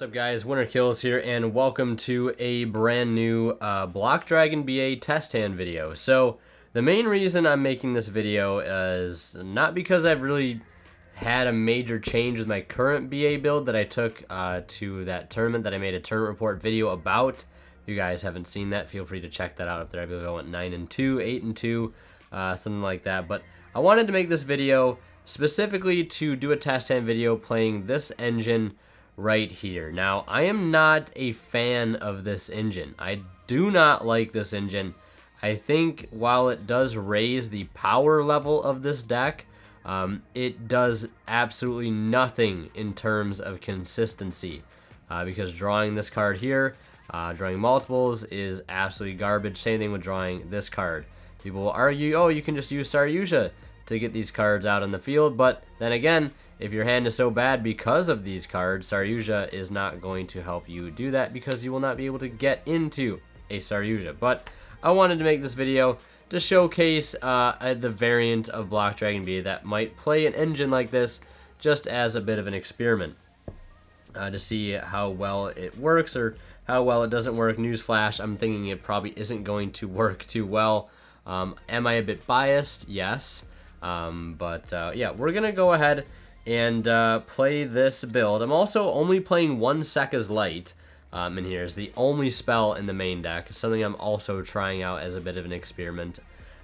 What's up guys, Winter Kills here, and welcome to a brand new Block Dragon BA test hand video. So, the main reason I'm making this video is not because I've really had a major change with my current BA build that I took to that tournament that I made a tournament report video about. If you guys haven't seen that, feel free to check that out up there. I believe I went 9-2, 8-2, something like that. But I wanted to make this video specifically to do a test hand video playing this engine right here. Now, I am not a fan of this engine. I do not like this engine. I think while it does raise the power level of this deck, it does absolutely nothing in terms of consistency. Because drawing this card here, drawing multiples is absolutely garbage. Same thing with drawing this card. People will argue, oh, you can just use Saryuja to get these cards out on the field, but then again, if your hand is so bad because of these cards, Saryuja is not going to help you do that because you will not be able to get into a Saryuja. But I wanted to make this video to showcase the variant of Block Dragon BA that might play an engine like this just as a bit of an experiment to see how well it works or how well it doesn't work. Newsflash, I'm thinking it probably isn't going to work too well. Am I a bit biased? Yes. Yeah, we're going to go ahead and play this build. I'm also only playing one Sekkas Light in here. Is the only spell in the main deck. Something I'm also trying out as a bit of an experiment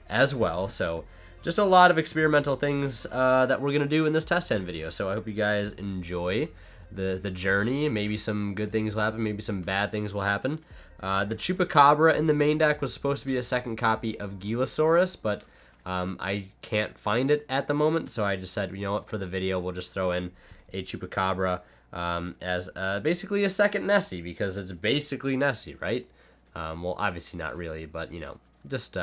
as well. So just a lot of experimental things that we're going to do in this test hand video. So I hope you guys enjoy the journey. Maybe some good things will happen. Maybe some bad things will happen. The Chupacabra in the main deck was supposed to be a second copy of Gilasaurus, but I can't find it at the moment, so I just said, you know what, for the video, we'll just throw in a Chupacabra as basically a second Nessie, because it's basically Nessie, right? Well, obviously not really, but, you know, just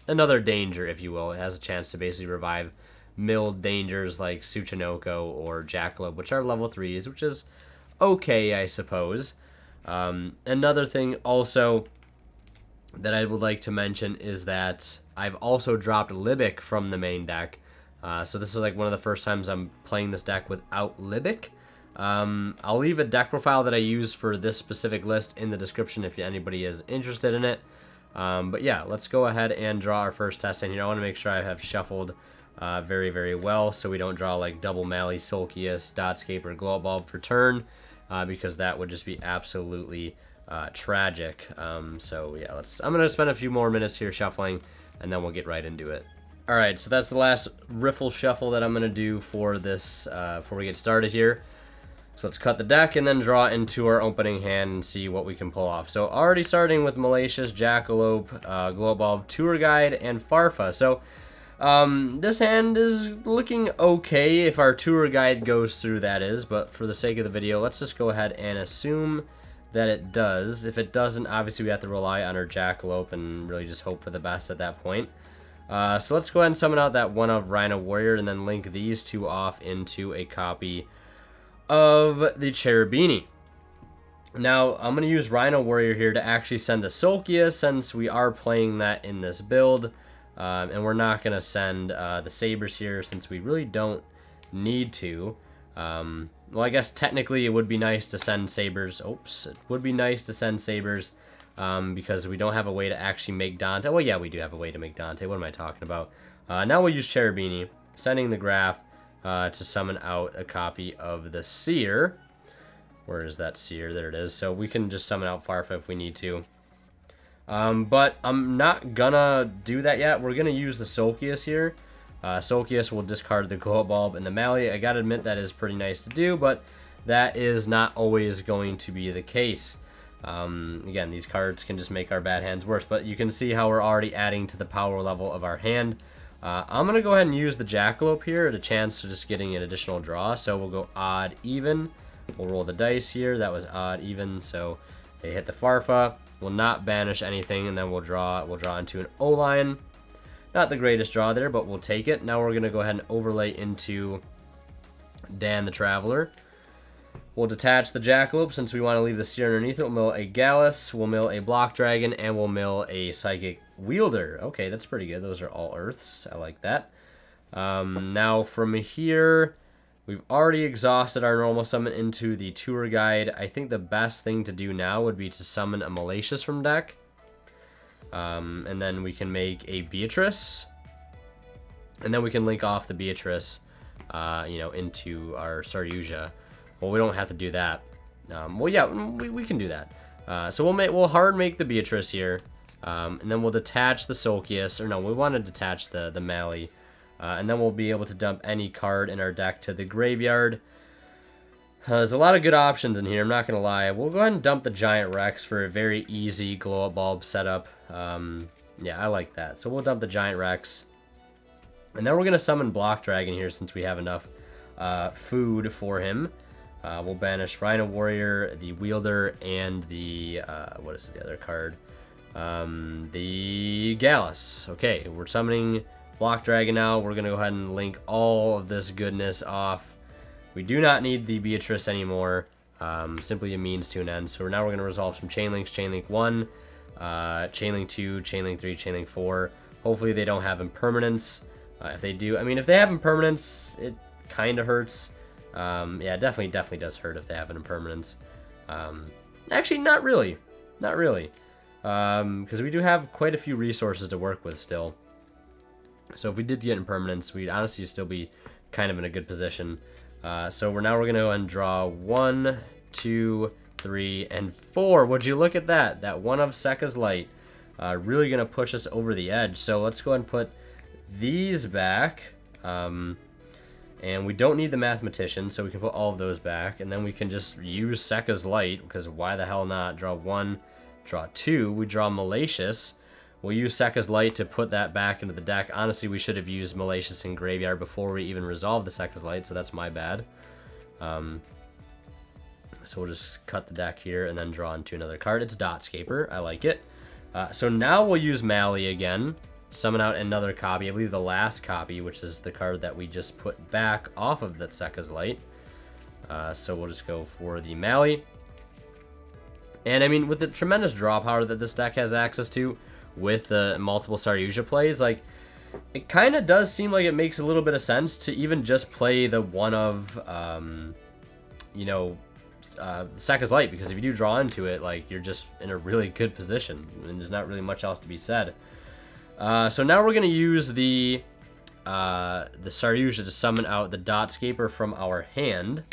another danger, if you will. It has a chance to basically revive milled dangers like Tsuchinoko or Jackalope, which are level 3s, which is okay, I suppose. Another thing also that I would like to mention is that I've also dropped Libic from the main deck. So this is like one of the first times I'm playing this deck without Libic. I'll leave a deck profile that I use for this specific list in the description if anybody is interested in it. But yeah, let's go ahead and draw our first test in here. I want to make sure I have shuffled very, very well so we don't draw like double Mally, Soulkius, Dotscaper, Glow Bulb for turn, because that would just be absolutely tragic. So yeah, I'm gonna spend a few more minutes here shuffling, and then we'll get right into it. All right, so that's the last riffle shuffle that I'm gonna do for this before we get started here. So let's cut the deck and then draw into our opening hand and see what we can pull off. So already starting with Malicious, Jackalope, Glow Bulb, Tour Guide, and Farfa. So this hand is looking okay if our Tour Guide goes through, that is, but for the sake of the video, let's just go ahead and assume that it does. If it doesn't, obviously we have to rely on our Jackalope and really just hope for the best at that point. So let's go ahead and summon out that one of Rhino Warrior and then link these two off into a copy of the Cherubini. Now, I'm going to use Rhino Warrior here to actually send the soulkius, since we are playing that in this build. And we're not going to send the sabres here since we really don't need to. Well, I guess technically it would be nice to send sabres. Oops, it would be nice to send sabres because we don't have a way to actually make Dante. Well, yeah, we do have a way to make Dante. What am I talking about? Now we'll use Cherubini, sending the Graff to summon out a copy of the Seer. Where is that Seer? There it is. So we can just summon out Farfa if we need to. But I'm not gonna do that yet. We're gonna use the soulkius here. Soulkius will discard the Glow Bulb and the Mally. I gotta admit that is pretty nice to do, but that is not always going to be the case. Again, these cards can just make our bad hands worse, but you can see how we're already adding to the power level of our hand. I'm gonna go ahead and use the Jackalope here at a chance to just getting an additional draw. So we'll go odd, even. We'll roll the dice here. That was odd, even. So they hit the Farfa. We'll not banish anything, and then we'll draw into an O-Lion. Not the greatest draw there, but we'll take it. Now we're going to go ahead and overlay into Dan the Traveler. We'll detach the Jackalope since we want to leave the Seer underneath it. We'll mill a Gallis, we'll mill a Block Dragon, and we'll mill a Psychic Wheelder. Okay, that's pretty good. Those are all Earths. I like that. Now from here, We've already exhausted our normal summon into the tour guide. I think the best thing to do now would be to summon a malicious from deck. And then we can make a Beatrice. And then we can link off the Beatrice, you know, into our Saryuja. Well, we don't have to do that. Well, yeah, we can do that. So we'll hard make the Beatrice here. And then we'll detach the soulkius. Or no, we want to detach the Mali. And then we'll be able to dump any card in our deck to the graveyard. There's a lot of good options in here, I'm not going to lie. We'll go ahead and dump the Giant Rex for a very easy glow-up bulb setup. Yeah, I like that. So we'll dump the Giant Rex. And then we're going to summon Block Dragon here since we have enough food for him. We'll banish Rhino Warrior, the Wheelder, and the... what is the other card? The Gallis. Okay, we're summoning Block Dragon now. We're going to go ahead and link all of this goodness off. We do not need the Beatrice anymore. Simply a means to an end. So now we're going to resolve some chain links. Chain link 1, chain link 2, chain link 3, chain link 4. Hopefully they don't have impermanence. If they do, I mean, if they have impermanence, it kind of hurts. Yeah, definitely does hurt if they have an impermanence. Actually, not really. Not really. Because we do have quite a few resources to work with still. So if we did get impermanence, we'd honestly still be kind of in a good position. So we're going to go and draw 1, 2, 3, and 4. Would you look at that? That one of Sekka's Light. Really going to push us over the edge. So let's go ahead and put these back. And we don't need the Mathematician, so we can put all of those back. And then we can just use Sekka's Light, because why the hell not? Draw 1, draw 2. We draw Malicious. We'll use Sekka's Light to put that back into the deck. Honestly, we should have used Malicious in Graveyard before we even resolved the Sekka's Light, so that's my bad. So we'll just cut the deck here and then draw into another card. It's Dotscaper. I like it. So now we'll use Mali again. Summon out another copy. I believe the last copy, which is the card that we just put back off of that Sekka's Light. So we'll just go for the Mali. And I mean, with the tremendous draw power that this deck has access to, with the multiple Saryuja plays, like, it kind of does seem like it makes a little bit of sense to even just play the one of, you know, Sekka's Light, because if you do draw into it, like, you're just in a really good position, and there's not really much else to be said. So now we're going to use the Saryuja to summon out the Dotscaper from our hand.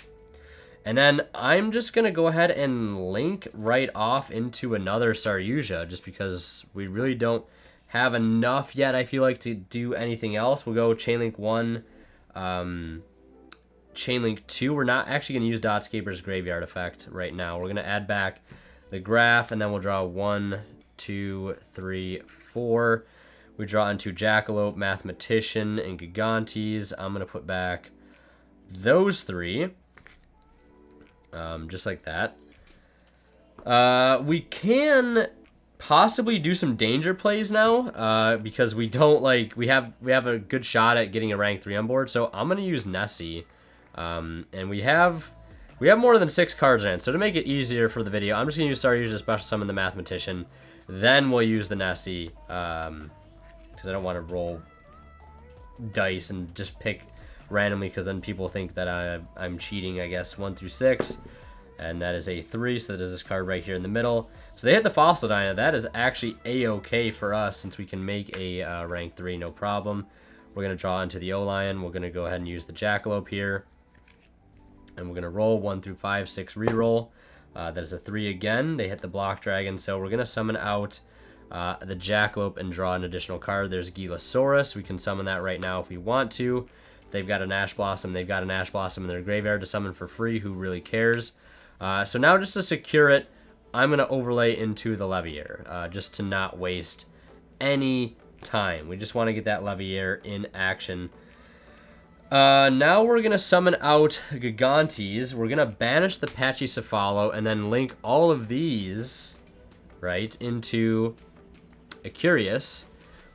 And then I'm just going to go ahead and link right off into another Saryuja, just because we really don't have enough yet, I feel like, to do anything else. We'll go Chainlink 1, Chainlink 2. We're not actually going to use Dotscaper's Graveyard effect right now. We're going to add back the Graff, and then we'll draw 1, 2, 3, 4. We draw into Jackalope, Mathematician, and Gigantes. I'm going to put back those 3. Just like that. We can possibly do some danger plays now, because we don't, like, we have a good shot at getting a rank 3 on board. So I'm gonna use Nessie, and we have more than 6 cards in. So to make it easier for the video, I'm just gonna use Saryuja special summon the Mathematician, then we'll use the Nessie, because I don't want to roll dice and just pick randomly, because then people think that I'm cheating, I guess. 1 through 6, and that is a 3, so that is this card right here in the middle. So they hit the fossil dyna. That is actually a-okay for us, since we can make a rank 3, no problem. We're going to draw into the O-Lion. We're going to go ahead and use the Jackalope here, and we're going to roll 1 through 5, 6 reroll. That is a 3 again. They hit the Block Dragon, so we're going to summon out the Jackalope and draw an additional card. There's Gilasaurus. We can summon that right now if we want to. They've got an Ash Blossom. They've got an Ash Blossom in their graveyard to summon for free. Who really cares? So now, just to secure it, I'm going to overlay into the Leviair, just to not waste any time. We just want to get that Leviair in action. Now we're going to summon out Gigantes. We're going to banish the Pachycephalo and then link all of these, right, into a Curious.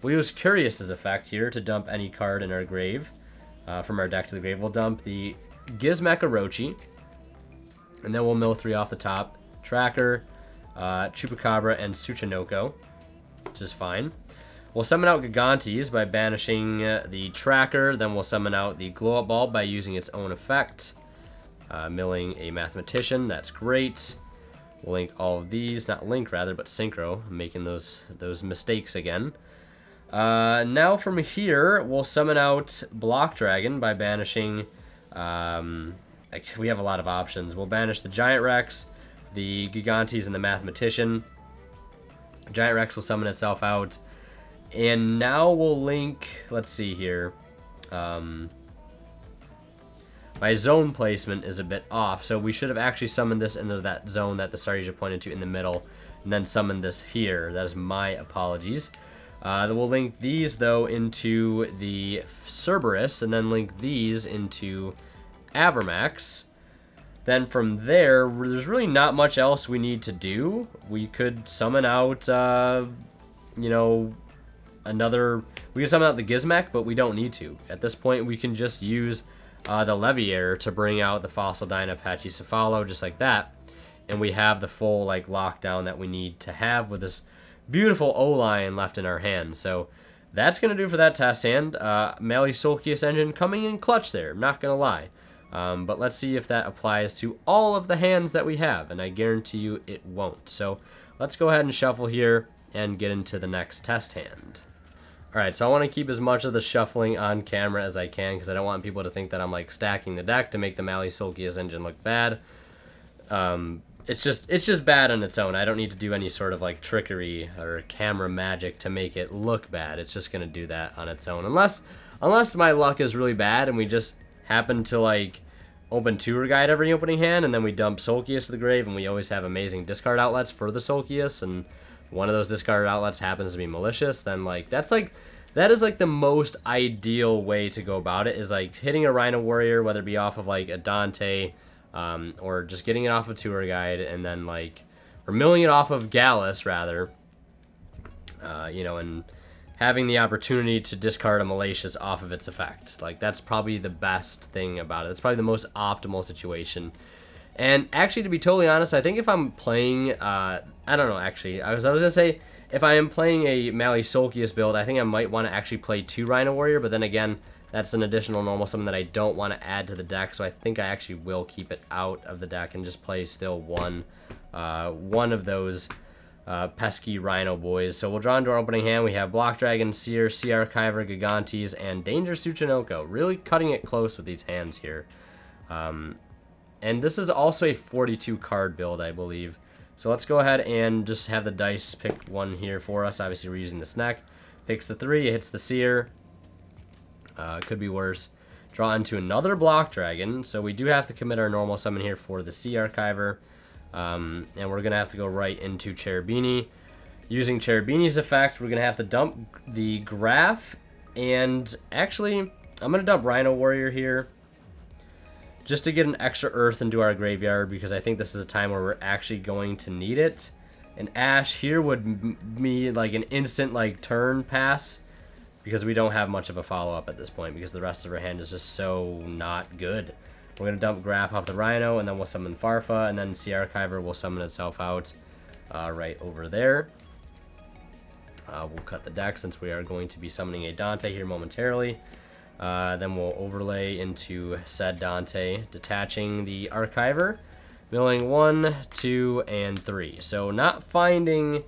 We'll use Curious's effect here to dump any card in our grave. From our deck to the grave, we'll dump the Gizmek Orochi, and then we'll mill 3 off the top. Tracker, Chupacabra, and Tsuchinoko, which is fine. We'll summon out Gigantes by banishing the tracker. Then we'll summon out the glow up ball by using its own effect. Milling a Mathematician, that's great. We'll link all of these, not link rather, but synchro. I'm making those mistakes again. Now from here, we'll summon out Block Dragon by banishing... we have a lot of options. We'll banish the Giant Rex, the Gigantes, and the Mathematician. Giant Rex will summon itself out. And now we'll link... Let's see here. My zone placement is a bit off, so we should have actually summoned this into that zone that the Saryuja pointed to in the middle, and then summoned this here. That is my apologies. Then we'll link these, though, into the Cerberus, and then link these into Abramax. Then from there, there's really not much else we need to do. We could summon out, you know, another... We can summon out the Gizmek, but we don't need to. At this point, we can just use... the Leviator to bring out the Fossil Dyna Pachycephalo, just like that. And we have the full, like, lockdown that we need to have with this beautiful O-Lion left in our hand. So that's going to do for that test hand. Melee Soulkius engine coming in clutch there, not going to lie. But let's see if that applies to all of the hands that we have, and I guarantee you it won't. So let's go ahead and shuffle here and get into the next test hand. Alright, so I want to keep as much of the shuffling on camera as I can, because I don't want people to think that I'm, like, stacking the deck to make the Melee Soulkius engine look bad. It's just bad on its own. I don't need to do any sort of, like, trickery or camera magic to make it look bad. It's just going to do that on its own. Unless my luck is really bad and we just happen to, like, open Tour Guide every opening hand, and then we dump Soulkius to the grave, and we always have amazing discard outlets for the Soulkius, and one of those discard outlets happens to be malicious, then, like, that is, like, the most ideal way to go about it, is, like, hitting a Rhino Warrior, whether it be off of, like, a Dante, or just getting it off of Tour Guide, and then, like, or milling it off of Gallis, rather, you know, and having the opportunity to discard a malicious off of its effect. Like, that's probably the best thing about it. It's probably the most optimal situation. And actually, to be totally honest, I think if I'm playing, I don't know, actually. I was going to say, if I am playing a Melee Soulkius build, I think I might want to actually play 2 Rhino Warrior, but then again, that's an additional normal summon that I don't want to add to the deck, so I think I actually will keep it out of the deck and just play still one of those pesky Rhino boys. So we'll draw into our opening hand. We have Block Dragon, Seer, Sea Archiver, Gigantes, and Danger Tsuchinoko. Really cutting it close with these hands here. And this is also a 42 card build, I believe. So let's go ahead and just have the dice pick one here for us. Obviously, we're using the snack. Picks the 3, it hits the Seer. Could be worse. Draw into another Block Dragon. So we do have to commit our normal summon here for the Sea Archiver. And we're going to have to go right into Cherubini. Using Cherubini's effect, we're going to have to dump the Graff. And actually, I'm going to dump Rhino Warrior here, just to get an extra earth into our graveyard, because I think this is a time where we're actually going to need it. And Ash here would be like an instant, like, turn pass, because we don't have much of a follow-up at this point, because the rest of our hand is just so not good. We're going to dump Graff off the Rhino, and then we'll summon Farfa, and then Sea Archiver will summon itself out right over there. We'll cut the deck, since we are going to be summoning a Dante here momentarily. Then we'll overlay into said Dante, detaching the Archiver, milling 1, 2, and 3. So not finding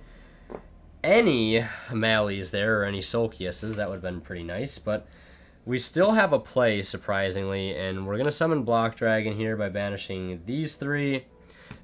any Malies there or any Soulkiuses. That would have been pretty nice, but we still have a play, surprisingly, and we're going to summon Block Dragon here by banishing these 3,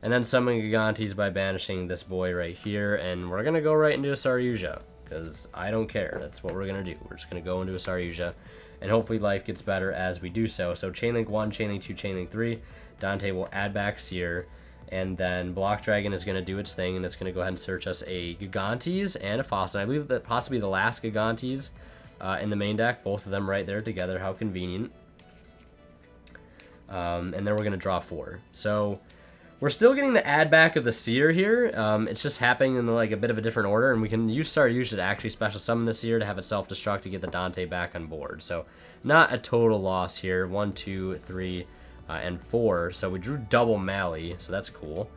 and then summon Gigantes by banishing this boy right here, and we're going to go right into a Saryuja, because I don't care. That's what we're going to do. We're just going to go into a Saryuja, and hopefully life gets better as we do so. So Chainlink 1, Chainlink 2, Chainlink 3. Dante will add back Seer, and then Block Dragon is going to do its thing, and it's going to go ahead and search us a Gigantes and a Fossil. I believe that possibly the last Gigantes in the main deck, both of them right there together. How convenient. And then we're going to draw 4. So we're still getting the add back of the Seer here. It's just happening in like a bit of a different order, and we can use Saryuja to actually special summon the Seer to have it self-destruct to get the Dante back on board. So not a total loss here. 1, 2, 3, and 4. So we drew double Mali, so that's cool.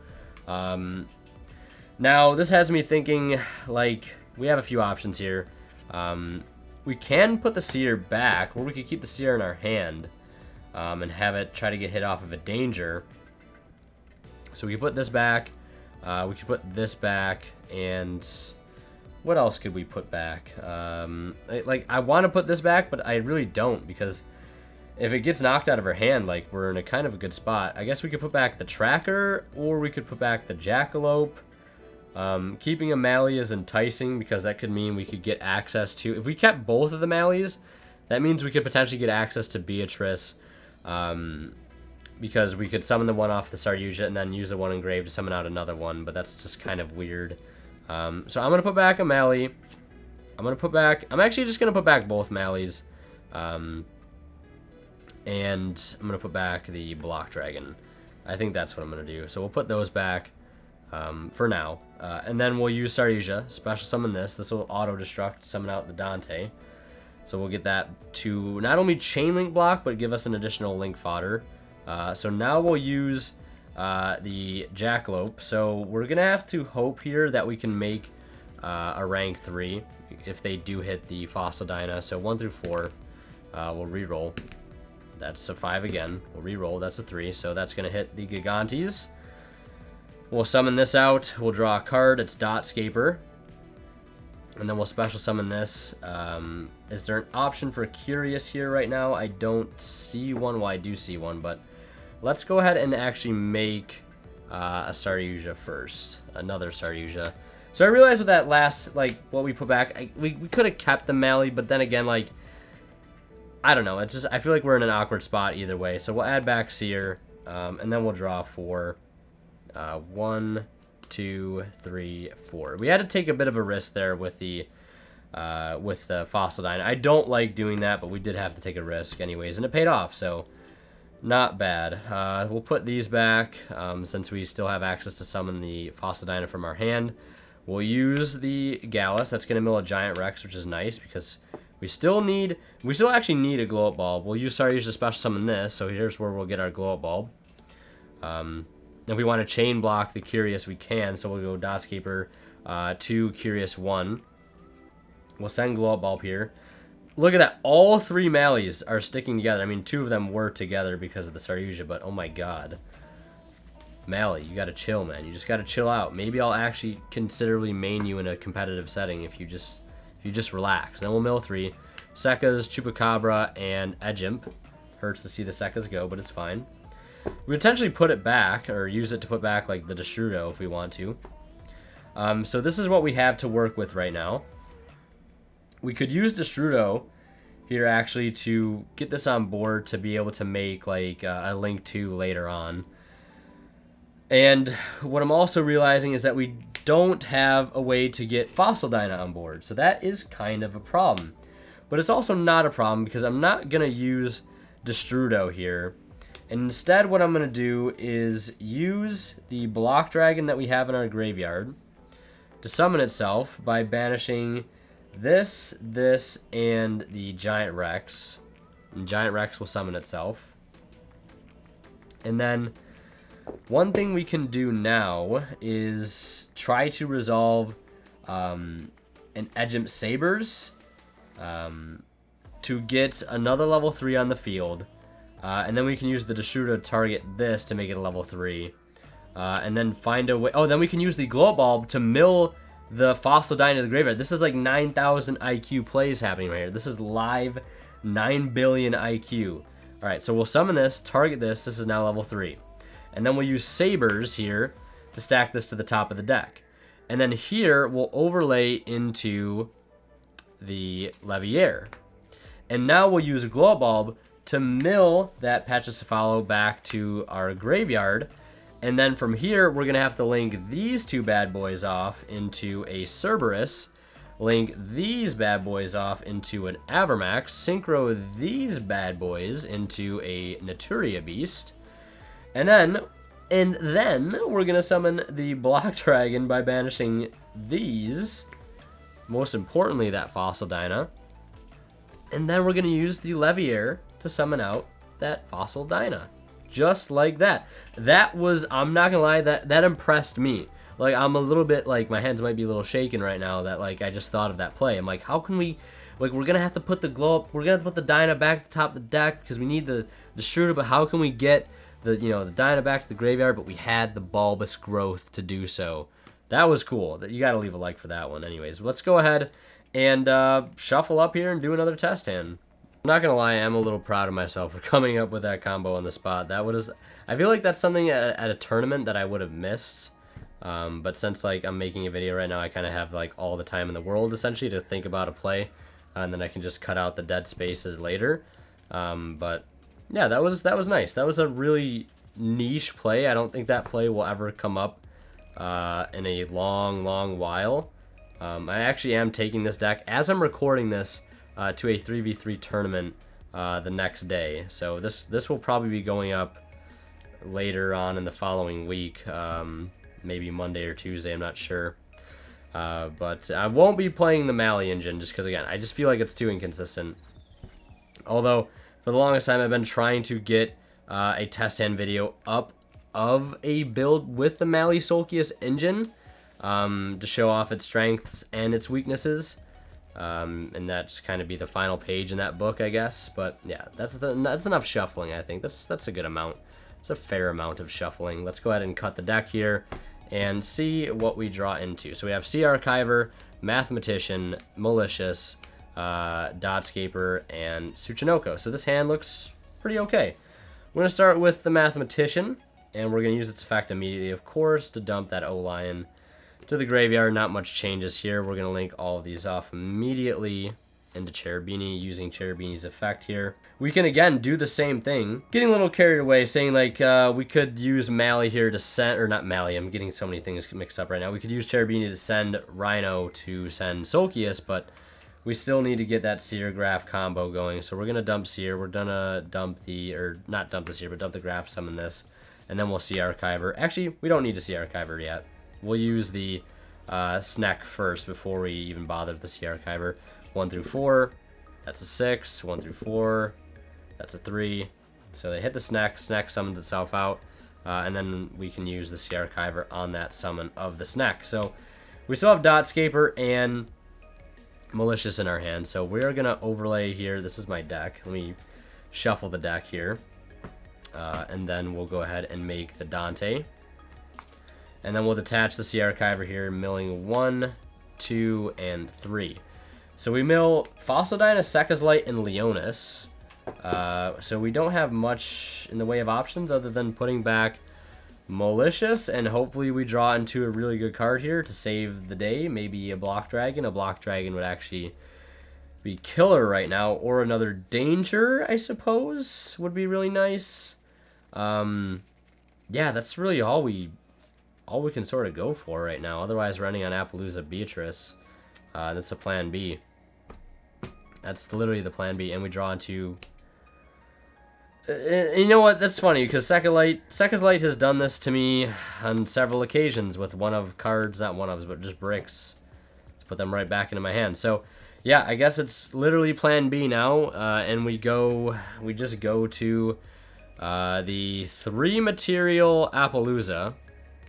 Now this has me thinking, like, we have a few options here. We can put the seer back, or we could keep the seer in our hand and have it try to get hit off of a danger. So we can put this back, we could put this back, and what else could we put back? Like, I want to put this back, but I really don't, because if it gets knocked out of her hand, like, we're in a kind of a good spot. I guess we could put back the tracker, or we could put back the jackalope. Keeping a Mally is enticing, because that could mean we could get access to... If we kept both of the Mallies, that means we could potentially get access to Beatrice, because we could summon the one off the Saryuja and then use the one engraved to summon out another one, but that's just kind of weird. So I'm going to put back a Mally. I'm actually just going to put back both Mallies. And I'm going to put back the Block Dragon. I think that's what I'm going to do. So we'll put those back for now. And then we'll use Saryuja, special summon this. This will auto-destruct, summon out the Dante. So we'll get that to not only chain link block, but give us an additional link fodder. So now we'll use the Jackalope. So we're going to have to hope here that we can make a rank 3 if they do hit the fossil dyna. So 1 through 4, we'll re-roll. That's a 5 again. We'll re-roll. That's a 3. So that's going to hit the Gigantes. We'll summon this out. We'll draw a card. It's dotscaper. And then we'll special summon this. Is there an option for Curious here right now? I don't see one. Well, I do see one, but let's go ahead and actually make a Saryuja first. Another Saryuja. So I realized with that last, like, what we put back, we could have kept the Mally, but then again, like, I don't know. It's just, I feel like we're in an awkward spot either way. So we'll add back Seer, and then we'll draw 4. 1, 2, 3, 4. We had to take a bit of a risk there with the fossil dyna. I don't like doing that, but we did have to take a risk anyways, and it paid off. So not bad. We'll put these back since we still have access to summon the fossil dyna from our hand. We'll use the Gallis. That's going to mill a giant Rex, which is nice because we still actually need a glow up bulb. We'll use Saryuja to special summon this, so here's where we'll get our glow up bulb. If we want to chain block the Curious, we can, so we'll go dotscaper 2, Curious 1. We'll send glow up bulb here. Look at that, all 3 Mallies are sticking together. I mean, 2 of them were together because of the Saryuja, but oh my god. Mally, you gotta chill, man. You just gotta chill out. Maybe I'll actually considerably main you in a competitive setting if you just relax. Then we'll mill 3. Sekkas, Chupacabra, and Ejimp. Hurts to see the Sekkas go, but it's fine. We potentially put it back, or use it to put back like the Destrudo if we want to. So this is what we have to work with right now. We could use Destrudo here actually to get this on board to be able to make like a Link 2 later on. And what I'm also realizing is that we don't have a way to get Fossil Dyna on board. So that is kind of a problem. But it's also not a problem because I'm not going to use Destrudo here. And instead what I'm going to do is use the Block Dragon that we have in our graveyard to summon itself by banishing this, and the Giant Rex. And Giant Rex will summon itself. And then one thing we can do now is try to resolve an Ejimp Sabres to get another level 3 on the field. And then we can use the Destrudo to target this to make it a level 3. And then find a way... Oh, then we can use the Glow Bulb to mill the Fossil Dyna to the graveyard. This is like 9,000 IQ plays happening right here. This is live 9 billion IQ. Alright, so we'll summon this, target this. This is now level 3. And then we'll use Sabres here to stack this to the top of the deck. And then here we'll overlay into the Leviair. And now we'll use a Glow Bulb to mill that Pachycephalo back to our graveyard. And then from here, we're going to have to link these 2 bad boys off into a Cerberus, link these bad boys off into an Avermax, synchro these bad boys into a Naturia Beast, and then we're going to summon the Block Dragon by banishing these, most importantly that Fossil Dyna, and then we're going to use the Leviair to summon out that Fossil Dyna. Just like that. That was, I'm not gonna lie, that impressed me. like, I'm a little bit, like, my hands might be a little shaken right now that, like, I just thought of that play. I'm like, how can we, like, we're going to have to put the glow up, we're going to put the dyna back at the top of the deck because we need the Destrudo, but how can we get the, you know, the dyna back to the graveyard, but we had the bulbous growth to do so. That was cool. You got to leave a like for that one. Anyways, let's go ahead and shuffle up here and do another test hand. I'm not gonna lie, I am a little proud of myself for coming up with that combo on the spot. That was, I feel like that's something at a tournament that I would have missed. But since, like, I'm making a video right now, I kind of have, like, all the time in the world essentially to think about a play, and then I can just cut out the dead spaces later. But yeah, that was nice. That was a really niche play. I don't think that play will ever come up in a long while. I actually am taking this deck as I'm recording this to a 3v3 tournament the next day. So this will probably be going up later on in the following week, maybe Monday or Tuesday, I'm not sure. But I won't be playing the Mali engine just because, again, I just feel like it's too inconsistent. Although, for the longest time, I've been trying to get a test hand video up of a build with the Mali soulkius engine to show off its strengths and its weaknesses. And that's kind of be the final page in that book, I guess. But yeah, that's enough shuffling, I think. That's a good amount. It's a fair amount of shuffling. Let's go ahead and cut the deck here and see what we draw into. So we have Sea Archiver, Mathematician, Malicious, Dotscaper, and Tsuchinoko. So this hand looks pretty okay. We're going to start with the Mathematician, and we're going to use its effect immediately, of course, to dump that O-Lion to the graveyard. Not much changes here. We're going to link all of these off immediately into Cherubini using Cherubini's effect here. We can again do the same thing. Getting a little carried away, saying like we could use Mali here to send, or not Mali, I'm getting so many things mixed up right now. We could use Cherubini to send Rhino to send Soulkius, but we still need to get that Seer Graff combo going. So we're going to dump Seer. We're going to dump the, or not dump the Seer, but dump the Graff, summon this. And then we'll see Archiver. Actually, we don't need to see Archiver yet. We'll use the Snack first before we even bother with the Sea Archiver. 1 through 4, that's a 6. 1 through 4, that's a 3. So they hit the Snack. Snack summons itself out. And then we can use the Sea Archiver on that summon of the Snack. So we still have Dotscaper and Malicious in our hand. So we're going to overlay here. This is my deck. Let me shuffle the deck here. And then we'll go ahead and make the Dante. And then we'll detach the Sea Archiver here, milling 1, 2, and 3. So we mill Fossil Dyna, Sekkas Light, and Leonis. So we don't have much in the way of options other than putting back Malicious, and hopefully we draw into a really good card here to save the day. Maybe a Block Dragon. A Block Dragon would actually be killer right now. Or another Danger, I suppose, would be really nice. Yeah, that's really all we can sort of go for right now. Otherwise, running on Appaloosa Beatrice. That's a plan B. That's literally the plan B. And we draw into... you know what? That's funny, because Sekkas Light has done this to me on several occasions with one of cards, not one of, but just bricks. Let's put them right back into my hand. So, yeah, I guess it's literally plan B now. And we just go to the 3 material Appaloosa.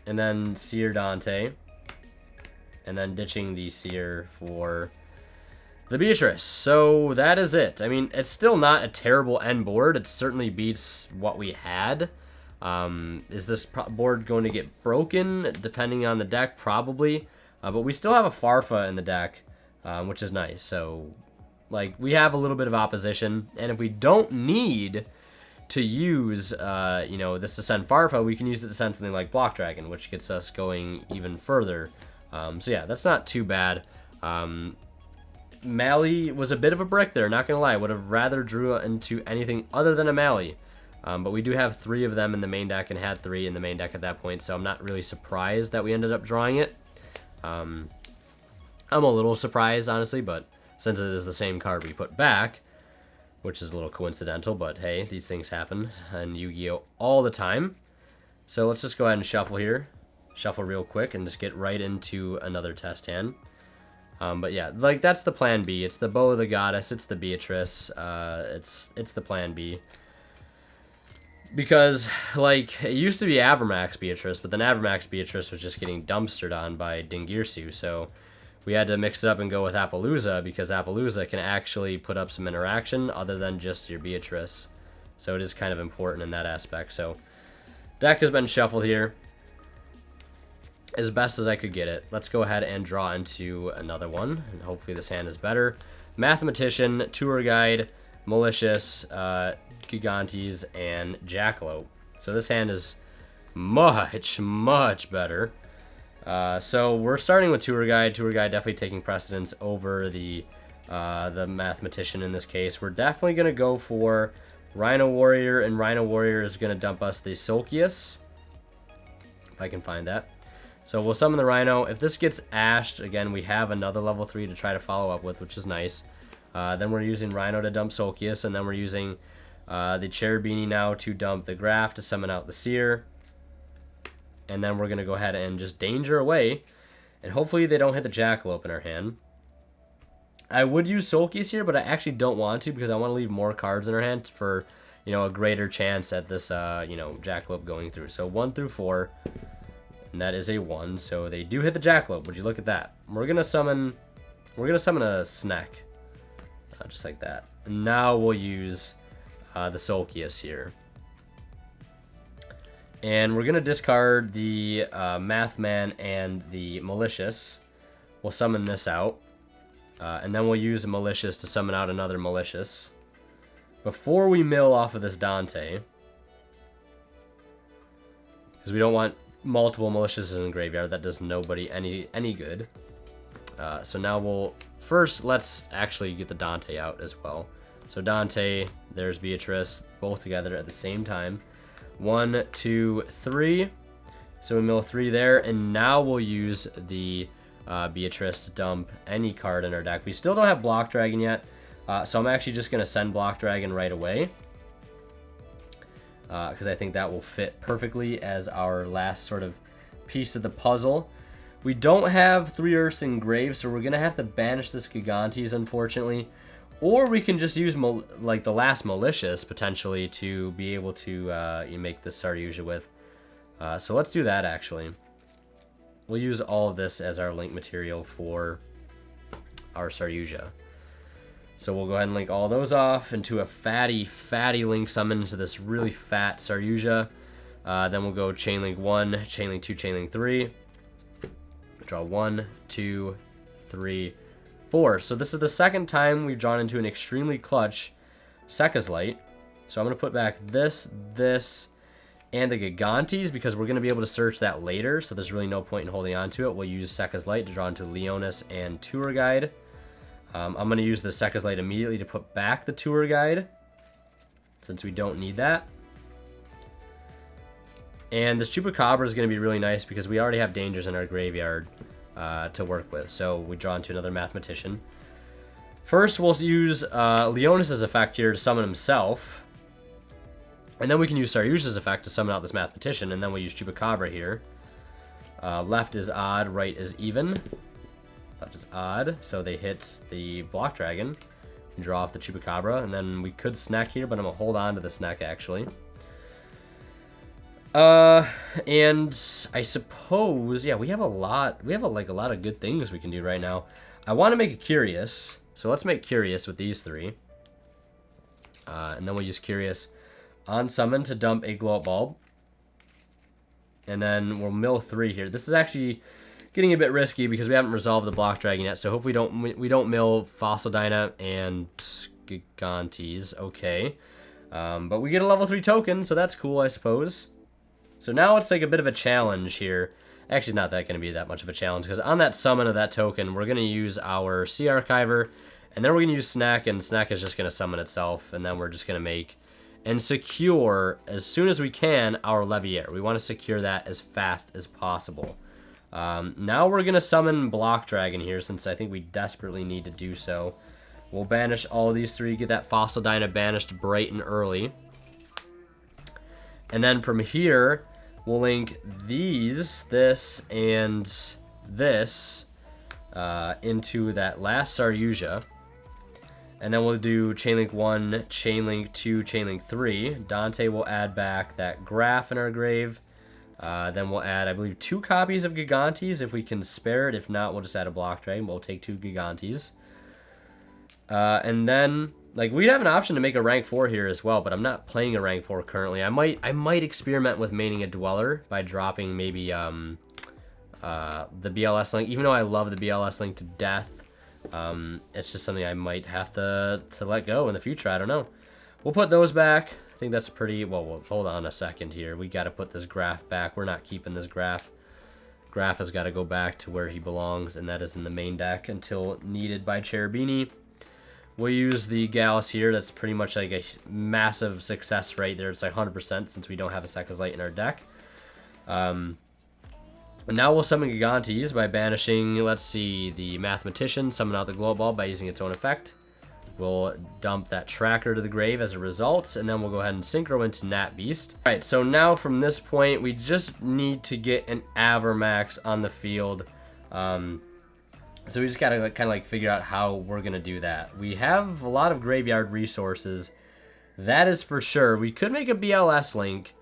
And then Seer Dante. And then ditching the Seer for the Beatrice. So that is it. I mean, it's still not a terrible end board. It certainly beats what we had. Is this board going to get broken depending on the deck? Probably. But we still have a Farfa in the deck, which is nice. So, like, we have a little bit of opposition. And if we don't need to use, you know, this to send Farfa, we can use it to send something like Block Dragon, which gets us going even further. So yeah, that's not too bad. Mali was a bit of a brick there, not gonna lie. I would have rather drew into anything other than a Mali. But we do have 3 of them in the main deck and had 3 in the main deck at that point, so I'm not really surprised that we ended up drawing it. I'm a little surprised, honestly, but since it is the same card we put back, which is a little coincidental, but hey, these things happen in Yu-Gi-Oh! All the time. So let's just go ahead and shuffle here. Shuffle real quick and just get right into another test hand. But yeah, like, that's the plan B. It's the Bow of the Goddess. It's the Beatrice. It's the plan B. Because, like, it used to be Avermax Beatrice, but then Avermax Beatrice was just getting dumpstered on by Dingirsu, so we had to mix it up and go with Appaloosa, because Appaloosa can actually put up some interaction other than just your Beatrice. So it is kind of important in that aspect. So deck has been shuffled here as best as I could get it. Let's go ahead and draw into another one, and hopefully this hand is better. Mathematician, Tour Guide, Malicious, Gigantes, and Jackalope. So this hand is much better. So we're starting with Tour Guide. Tour Guide definitely taking precedence over the Mathematician in this case. We're definitely going to go for Rhino Warrior, and Rhino Warrior is going to dump us the Soulkius, if I can find that. So we'll summon the Rhino. If this gets ashed, again, we have another level 3 to try to follow up with, which is nice. Then we're using Rhino to dump Soulkius, and then we're using the Cherubini now to dump the Graff to summon out the Seer. And then we're going to go ahead and just danger away, and hopefully they don't hit the Jackalope in our hand. I would use Soulkius here, but I actually don't want to, because I want to leave more cards in our hand for, you know, a greater chance at this, you know, Jackalope going through. So 1 through 4, and that is a 1. So they do hit the Jackalope. Would you look at that? We're gonna summon a Snack, just like that. And now we'll use the Soulkius here, and we're gonna discard the Mathman and the Malicious. We'll summon this out. And then we'll use a Malicious to summon out another Malicious before we mill off of this Dante, because we don't want multiple Maliciouses in the graveyard. That does nobody any good. So now let's actually get the Dante out as well. So Dante, there's Beatrice, both together at the same time. 1, 2, 3. So we mill 3 there, and now we'll use the Beatrice to dump any card in our deck. We still don't have Block Dragon yet, so I'm actually just going to send Block Dragon right away, because I think that will fit perfectly as our last sort of piece of the puzzle. We don't have 3 Earths in Grave, so we're going to have to banish this Gigantes, unfortunately, or we can just use like the last Malicious potentially to be able to make this Saryuja with. So let's do that actually. We'll use all of this as our link material for our Saryuja. So we'll go ahead and link all those off into a fatty link summon to this really fat Saryuja. Then we'll go chain link 1, chain link 2, chain link 3. Draw 1, 2, 3, 4. So this is the second time we've drawn into an extremely clutch Sekkas Light. So I'm going to put back this, and the Gigantes, because we're going to be able to search that later, so there's really no point in holding on to it. We'll use Sekkas Light to draw into Leonis and Tour Guide. I'm going to use the Sekkas Light immediately to put back the Tour Guide, since we don't need that. And this Chupacabra is going to be really nice, because we already have dangers in our graveyard to work with. So we draw into another Mathematician. First, we'll use Leonis' effect here to summon himself. And then we can use Saryuja's effect to summon out this Mathematician, and then we'll use Chupacabra here. Left is odd, right is even. Left is odd, so they hit the Block Dragon. And draw off the Chupacabra, and then we could snack here, but I'm going to hold on to the snack, actually. And I suppose, yeah, we have a lot of good things we can do right now. I want to make a Curious, so let's make Curious with these 3. And then we'll use Curious on summon to dump a Glow Up Bulb. And then we'll mill 3 here. This is actually getting a bit risky because we haven't resolved the Block Dragon yet, so hopefully we don't mill Fossil Dyna and Gigantes. Okay. But we get a level 3 token, so that's cool, I suppose. So now it's like a bit of a challenge here. Actually, not that going to be that much of a challenge, because on that summon of that token, we're going to use our Sea Archiver, and then we're going to use Snack, and Snack is just going to summon itself, and then we're just going to make and secure, as soon as we can, our Leviair. We want to secure that as fast as possible. Now we're going to summon Block Dragon here, since I think we desperately need to do so. We'll banish all these 3, get that Fossil Dyna banished bright and early. And then from here, we'll link these, this, and this into that last Saryuja. And then we'll do Chainlink 1, Chainlink 2, Chainlink 3. Dante will add back that Graff in our grave. Then we'll add, I believe, 2 copies of Gigantes if we can spare it. If not, we'll just add a block dragon. We'll take 2 Gigantes. And then, like, we'd have an option to make a rank 4 here as well, but I'm not playing a rank 4 currently. I might experiment with maining a Dweller by dropping maybe the BLS Link. Even though I love the BLS Link to death, it's just something I might have to let go in the future. I don't know. We'll put those back. I think that's pretty... Well, hold on a second here. We got to put this Graff back. We're not keeping this Graff. Graff has got to go back to where he belongs, and that is in the main deck until needed by Cherubini. We'll use the Gallis here. That's pretty much like a massive success rate there. It's like 100% since we don't have a Sekkas Light in our deck. And now we'll summon Gigantes by banishing, let's see, the Mathematician, summon out the Glow Ball by using its own effect. We'll dump that Tracker to the grave as a result, and then we'll go ahead and Synchro into Nat Beast. Alright, so now from this point, we just need to get an Avermax on the field. So we just gotta kind of like figure out how we're gonna do that. We have a lot of graveyard resources, that is for sure. We could make a BLS Link.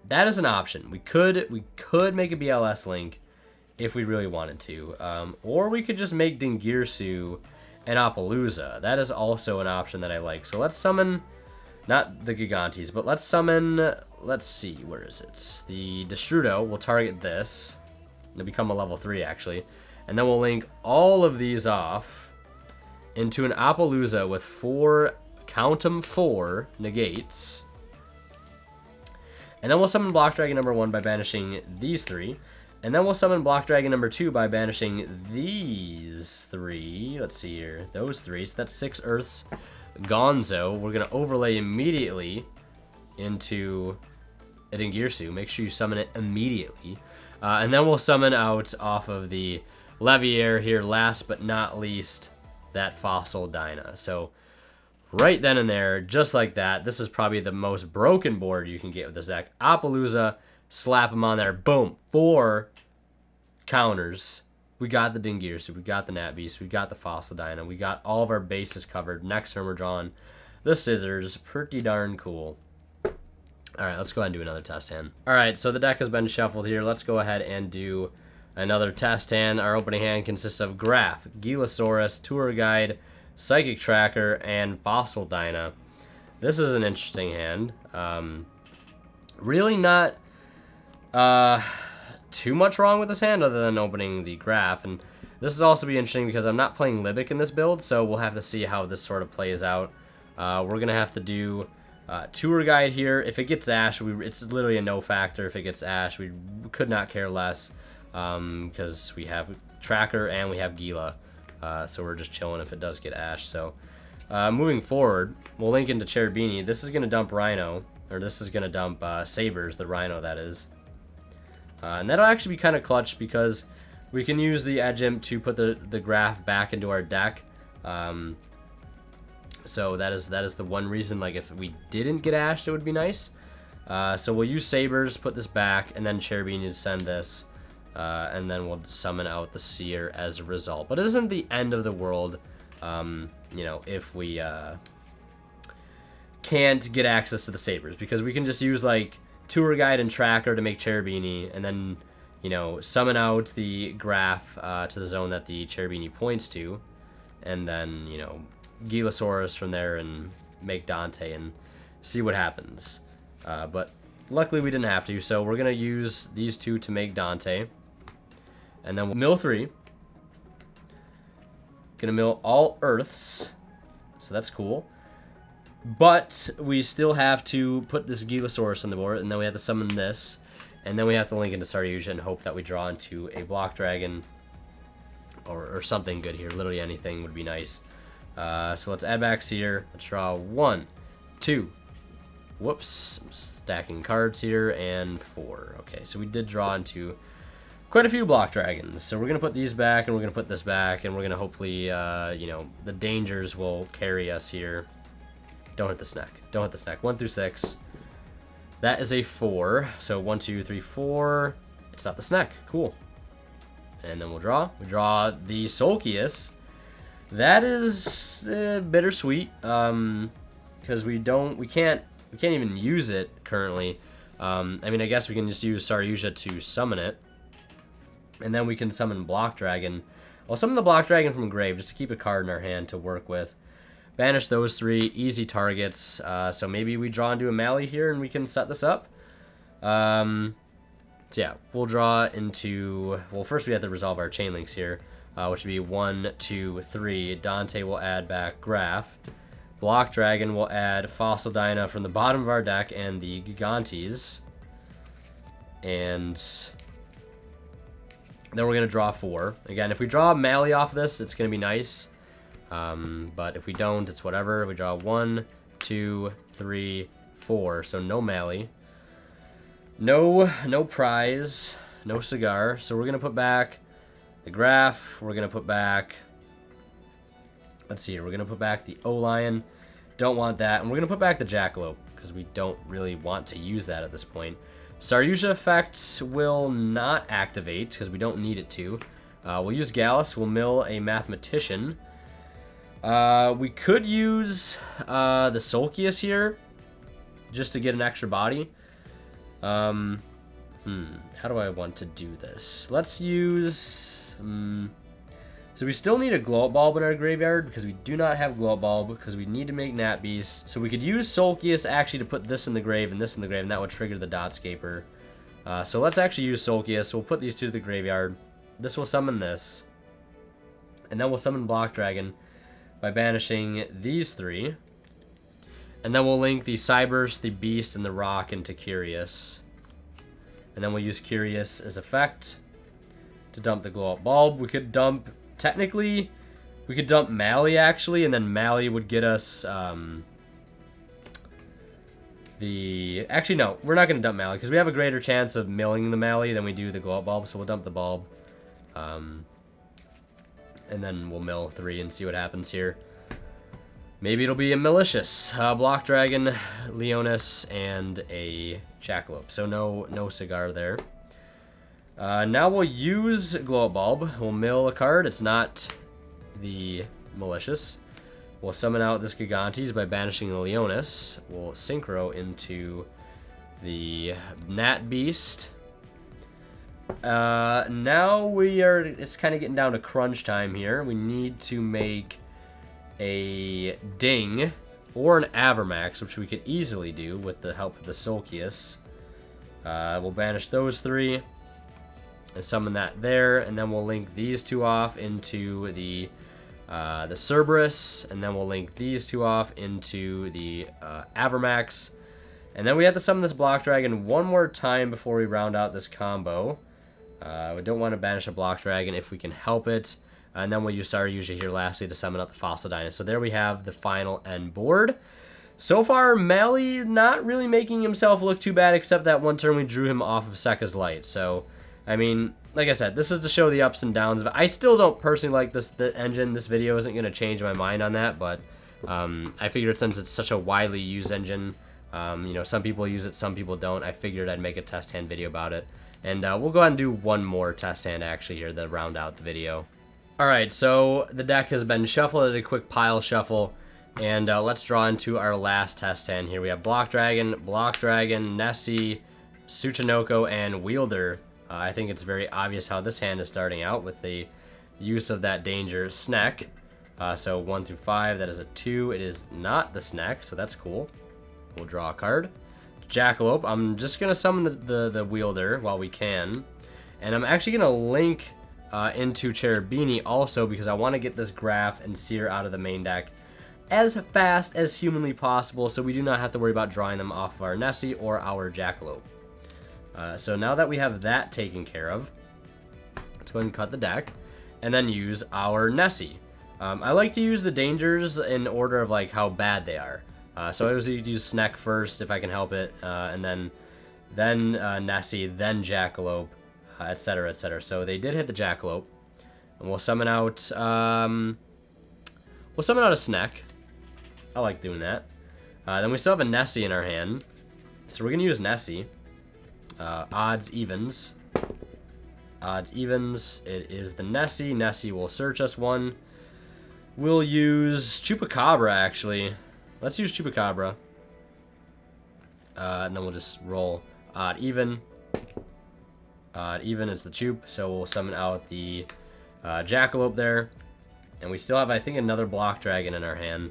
That is an option. We could make a BLS Link if we really wanted to. Or we could just make Dingirsu and Appaloosa. That is also an option that I like. So let's summon, not the Gigantes, but let's summon, let's see, where is it? The Destrudo will target this. It'll become a level 3 actually. And then we'll link all of these off into an Appaloosa with 4, count 'em 4 negates. And then we'll summon Block Dragon number 1 by banishing these 3. And then we'll summon Block Dragon number 2 by banishing these 3. Let's see here. Those 3. So that's 6 Earths. Gonzo. We're going to overlay immediately into a Dingirsu. Make sure you summon it immediately. And then we'll summon out off of the Leviair here, last but not least, that Fossil Dyna. So right then and there, just like that, this is probably the most broken board you can get with this deck. Appaloosa, slap them on there, boom, 4 counters. We got the Dingirsu, we got the Nat Beast, we got the Fossil Dyna, we got all of our bases covered. Next turn we're drawing the Scissors, pretty darn cool. Alright, let's go ahead and do another test hand. Alright, so the deck has been shuffled here. Let's go ahead and do another test hand. Our opening hand consists of Graff, Gilasaurus, Tour Guide, Psychic Tracker, and Fossil Dyna. This is an interesting hand. Really not too much wrong with this hand other than opening the Graff. And this will also be interesting because I'm not playing Libic in this build, so we'll have to see how this sort of plays out. We're going to have to do Tour Guide here. If it gets Ash, it's literally a no factor. If it gets Ash, we could not care less because we have Tracker and we have Gila. So we're just chilling if it does get Ash. So moving forward, we'll link into Cherubini. This is going to dump Rhino, or this is going to dump Sabres, the Rhino that is. And that'll actually be kind of clutch because we can use the Edge Imp to put the Graff back into our deck. So that is the one reason, like, if we didn't get Ashed, it would be nice. So we'll use Sabres, put this back, and then Cherubini to send this. And then we'll summon out the Seer as a result. But it isn't the end of the world, you know, if we can't get access to the Sabres. Because we can just use, like, Tour Guide and Tracker to make Cherubini, and then, you know, summon out the Graff to the zone that the Cherubini points to. And then, you know, Gilasaurus from there and make Dante and see what happens. But luckily we didn't have to, so we're going to use these 2 to make Dante. And then we'll mill 3. Gonna mill all Earths, so that's cool. But we still have to put this Gilasaurus on the board, and then we have to summon this. And then we have to link into Saryuja and hope that we draw into a Block Dragon or something good here. Literally anything would be nice. So let's add back Seer. Let's draw 1, 2. Whoops. I'm stacking cards here, and 4. Okay, so we did draw into quite a few Block Dragons. So we're going to put these back, and we're going to put this back, and we're going to hopefully, you know, the Dangers will carry us here. Don't hit the snack. Don't hit the snack. 1 through 6. That is a 4. So 1, 2, 3, 4. It's not the snack. Cool. And then we'll draw. We draw the Soulkius. that is bittersweet, because we can't even use it currently. I mean, I guess we can just use Saryuja to summon it, and then we can summon Block Dragon. I'll summon the Block Dragon from grave just to keep a card in our hand to work with. Banish those 3 easy targets. So maybe we draw into a Mally here and we can set this up. So yeah, we'll draw into... Well, first we have to resolve our chain links here, which would be 1, 2, 3. Dante will add back Graff. Block Dragon will add Fossil Dyna from the bottom of our deck and the Gigantes. And then we're going to draw 4. Again, if we draw a Mally off this, it's going to be nice. But if we don't, it's whatever. We draw 1, 2, 3, 4. So no Mally. No prize. No cigar. So we're going to put back the Graff. We're going to put back... Let's see here. We're going to put back the O-Lion. Don't want that. And we're going to put back the Jackalope, because we don't really want to use that at this point. Saryuja effects will not activate, because we don't need it to. We'll use Gallis. We'll mill a Mathematician. We could use the Soulkius here, just to get an extra body. How do I want to do this? Let's use... So we still need a Glow-Up Bulb in our graveyard, because we do not have Glow-Up Bulb, because we need to make Nat Beast. So we could use Soulkius actually to put this in the grave and this in the grave, and that would trigger the dotscaper. So let's actually use Soulkius. We'll put these 2 to the graveyard. This will summon this. And then we'll summon Block Dragon by banishing these 3. And then we'll link the Sabres, the Beast, and the Rock into Curious. And then we'll use Curious as effect to dump the Glow-Up Bulb. We could dump... Technically, we could dump Mally, actually, and then Mally would get us the... Actually, no, we're not going to dump Mally, because we have a greater chance of milling the Mally than we do the Glow-Up Bulb, so we'll dump the Bulb. And then we'll mill 3 and see what happens here. Maybe it'll be a malicious. Block Dragon, Leonis, and a Jackalope. So no cigar there. Now we'll use Glow-Up Bulb. We'll mill a card. It's not the malicious. We'll summon out this Gigantes by banishing the Leonis. We'll synchro into the Nat Beast. Now it's kind of getting down to crunch time here. We need to make a Ding or an Avermax, which we could easily do with the help of the Soulkius. We'll banish those 3 and summon that there, and then we'll link these 2 off into the Cerberus, and then we'll link these 2 off into the Avermax, and then we have to summon this Block Dragon one more time before we round out this combo. We don't want to banish a Block Dragon if we can help it, and then we'll use Saryuja here lastly to summon out the Fossil Dyna. So there we have the final end board. So far, Mally not really making himself look too bad, except that one turn we drew him off of Sekkas Light. So, I mean, like I said, this is to show the ups and downs of it. I still don't personally like the engine. This video isn't going to change my mind on that, but I figured since it's such a widely used engine, you know, some people use it, some people don't. I figured I'd make a test hand video about it. And we'll go ahead and do one more test hand actually here to round out the video. Alright, so the deck has been shuffled at a quick pile shuffle. And let's draw into our last test hand here. We have Block Dragon, Nessie, Tsuchinoko, and Wheelder. I think it's very obvious how this hand is starting out with the use of that Danger Snack. So 1 through 5, that is a 2. It is not the Snack, so that's cool. We'll draw a card. Jackalope. I'm just going to summon the Wheelder while we can. And I'm actually going to link into Cherubini also because I want to get this Graff and Seer out of the main deck as fast as humanly possible so we do not have to worry about drawing them off of our Nessie or our Jackalope. So now that we have that taken care of, let's go ahead and cut the deck and then use our Nessie. I like to use the dangers in order of like how bad they are. So I always use Snack first if I can help it, and then Nessie, then Jackalope, etc., etc. So they did hit the Jackalope, and we'll summon out a Snack. I like doing that. Then we still have a Nessie in our hand, so we're gonna use Nessie. Odds, evens. Odds, evens. It is the Nessie. Nessie will search us 1. We'll use Chupacabra, actually. Let's use Chupacabra. And then we'll just roll odd even. Odd even is the Chup, so we'll summon out the Jackalope there. And we still have, I think, another block dragon in our hand.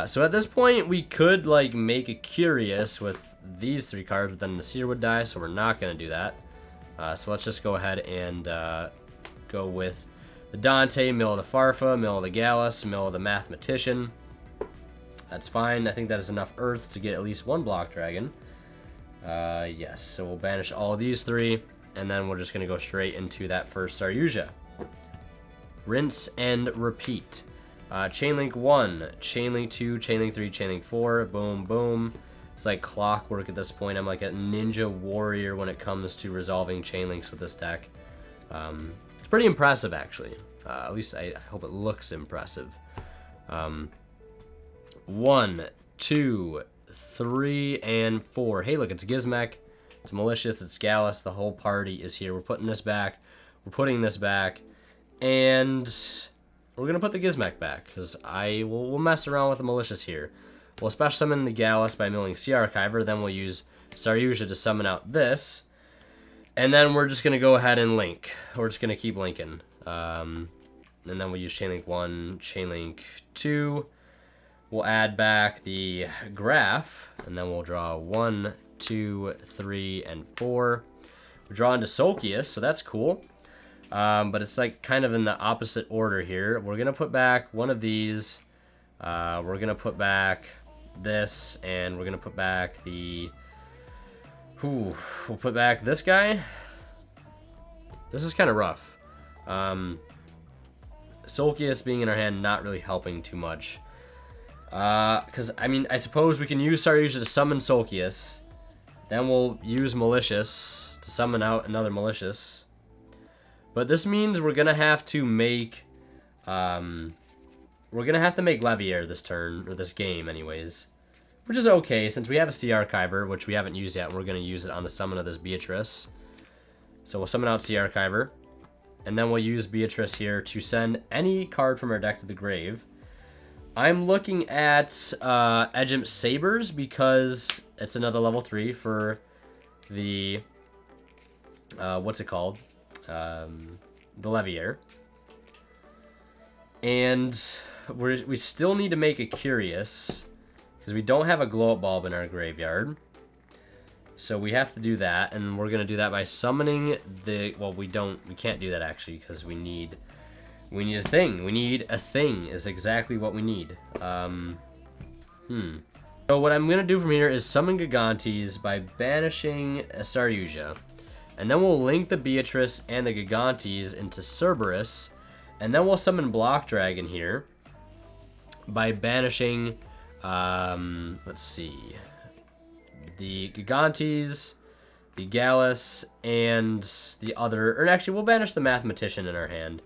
So at this point, we could, like, make a Curious with these 3 cards, but then the Seer would die, so we're not going to do that. So let's just go ahead and go with the Dante, mill of the Farfa, mill of the Gallis, mill of the Mathematician. That's fine. I think that is enough Earth to get at least 1 block dragon. Yes, so we'll banish all of these 3, and then we're just going to go straight into that first Saryuja. Rinse and repeat. Chainlink 1, Chainlink 2, Chainlink 3, Chainlink 4, boom, boom. It's like clockwork at this point. I'm like a ninja warrior when it comes to resolving chainlinks with this deck. It's pretty impressive, actually. At least I hope it looks impressive. 1, 2, 3, and 4. Hey, look, it's Gizmek. It's malicious. It's Gallis. The whole party is here. We're putting this back. We're putting this back. And we're going to put the Gizmek back, because we'll mess around with the malicious here. We'll special summon the Gallis by milling Sea Archiver. Then we'll use Saryuja to summon out this. And then we're just going to go ahead and link. We're just going to keep linking. And then we'll use Chainlink 1, Chainlink 2. We'll add back the Graff. And then we'll draw 1, 2, 3, and 4. We're drawing to Soulkius, so that's cool. But it's like kind of in the opposite order here. We're going to put back one of these. We're going to put back this, and we're going to put back the... we'll put back this guy. This is kind of rough. Soulkius being in our hand, not really helping too much. Because, I mean, I suppose we can use Saryuja to summon Soulkius. Then we'll use Malicious to summon out another Malicious. But this means we're going to have to make... we're going to have to make Leviair this turn, or this game anyways. Which is okay, since we have a Sea Archiver, which we haven't used yet, and we're going to use it on the summon of this Beatrice. So we'll summon out Sea Archiver. And then we'll use Beatrice here to send any card from our deck to the grave. I'm looking at Gigantes Sabres, because it's another level 3 for the... what's it called? The Leviair. And we still need to make a Curious, because we don't have a glow-up bulb in our graveyard. So we have to do that, and we're going to do that by summoning the... well, we can't do that, actually, because we need a thing. We need a thing is exactly what we need. So what I'm going to do from here is summon Gigantes by banishing a Saryuja. And then we'll link the Beatrice and the Gigantes into Cerberus. And then we'll summon Block Dragon here by banishing, let's see, the Gigantes, the Gallis, and the other, or actually we'll banish the Mathematician in our hand.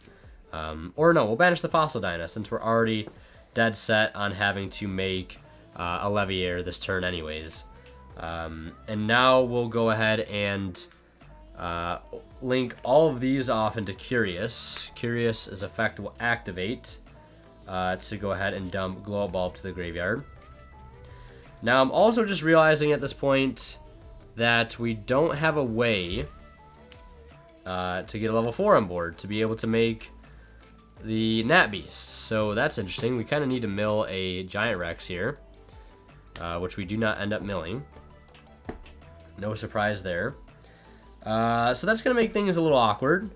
Or no, we'll banish the Fossil Dyna, since we're already dead set on having to make a Leviair this turn anyways. And now we'll go ahead and link all of these off into Curious. Curious' effect will activate to go ahead and dump Glow Up Bulb to the graveyard. Now I'm also just realizing at this point that we don't have a way to get a level 4 on board to be able to make the Nat Beasts. So that's interesting. We kind of need to mill a Giant Rex here, which we do not end up milling. No surprise there. So that's gonna make things a little awkward.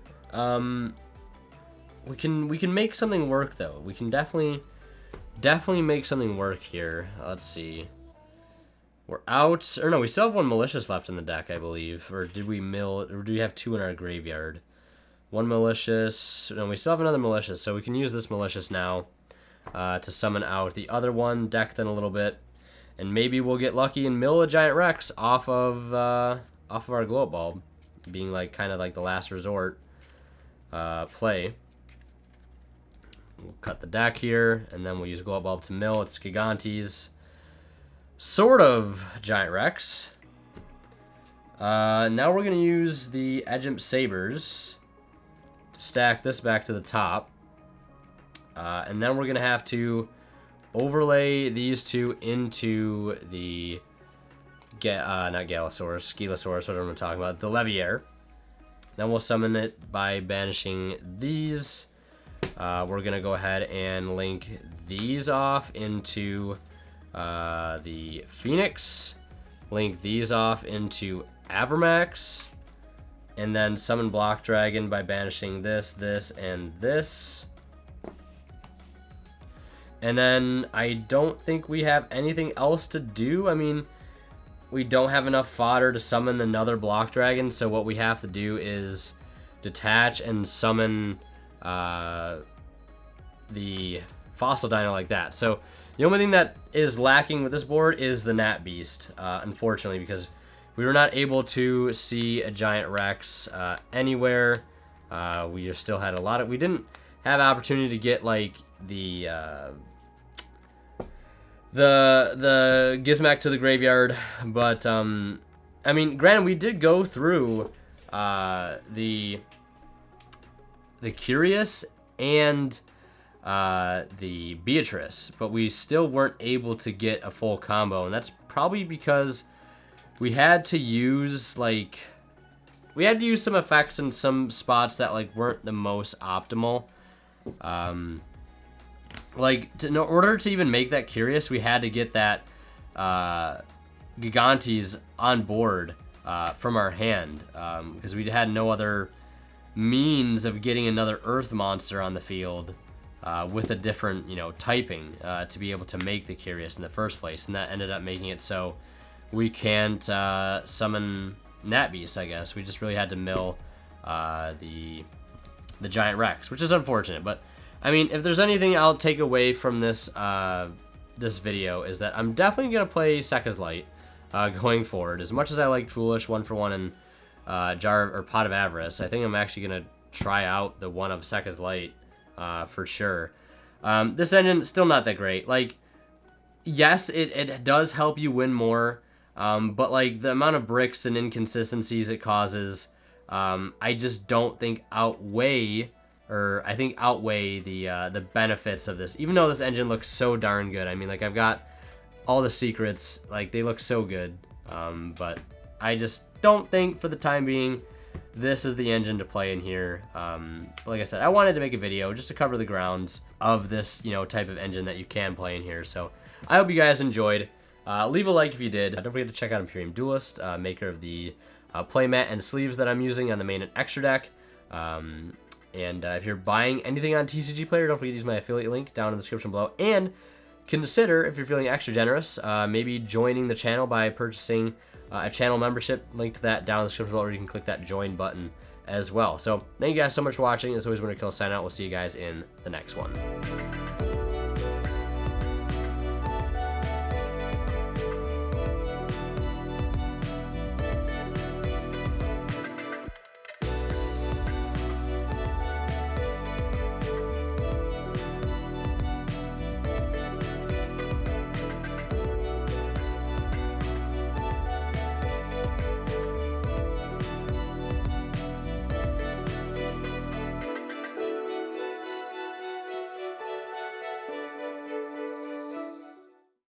We can make something work though. We can definitely make something work here. Let's see. We're out, or no, we still have one Malicious left in the deck, I believe. Or did we mill, or do we have 2 in our graveyard? One Malicious, no, we still have another Malicious, so we can use this Malicious now to summon out the other one, deck then a little bit, and maybe we'll get lucky and mill a Giant Rex off of our Glow Up Bulb, being like kind of like the last resort play. We'll cut the deck here, and then we'll use Glow Up Bulb to mill. It's Gigantes. Sort of Giant Rex. Now we're going to use the Gigantes Sabres to stack this back to the top. And then we're going to have to overlay these two into the, not Gilasaurus, whatever I'm talking about, the Leviair. Then we'll summon it by banishing these. We're going to go ahead and link these off into the Phoenix. Link these off into Avermax. And then summon Block Dragon by banishing this, this, and this. And then I don't think we have anything else to do. I mean, we don't have enough fodder to summon another Block Dragon, so what we have to do is detach and summon the Fossil Dino like that. So the only thing that is lacking with this board is the Gnat Beast, unfortunately, because we were not able to see a Giant Rex anywhere. We still had a lot of... We didn't have opportunity to get, like, the Gizmek to the graveyard, but I mean, granted, we did go through the Curious and the Beatrice, but we still weren't able to get a full combo, and that's probably because we had to use some effects in some spots that like weren't the most optimal. In order to even make that Curious, we had to get that Gigantes on board from our hand, because we had no other means of getting another Earth monster on the field with a different, typing to be able to make the Curious in the first place, and that ended up making it so we can't summon Gnat Beast, I guess. We just really had to mill the Giant Rex, which is unfortunate, but I mean, if there's anything I'll take away from this this video is that I'm definitely gonna play Sekkas Light going forward. As much as I like Foolish 1-for-1 and Pot of Avarice, I think I'm actually gonna try out the one of Sekkas Light for sure. This engine is still not that great. Like, yes, it does help you win more, but like the amount of bricks and inconsistencies it causes, I just don't think outweigh the benefits of this. Even though this engine looks so darn good. I mean, like, I've got all the secrets, like, they look so good, but I just don't think for the time being this is the engine to play in here. But like I said, I wanted to make a video just to cover the grounds of this type of engine that you can play in here. So I hope you guys enjoyed. Leave a like if you did. Don't forget to check out Imperium Duelist, maker of the playmat and sleeves that I'm using on the main and extra deck. And if you're buying anything on TCG Player, don't forget to use my affiliate link down in the description below. And consider, if you're feeling extra generous, maybe joining the channel by purchasing a channel membership. Link to that down in the description below, or you can click that join button as well. So thank you guys so much for watching. As always, Winter Kill sign out. We'll see you guys in the next one.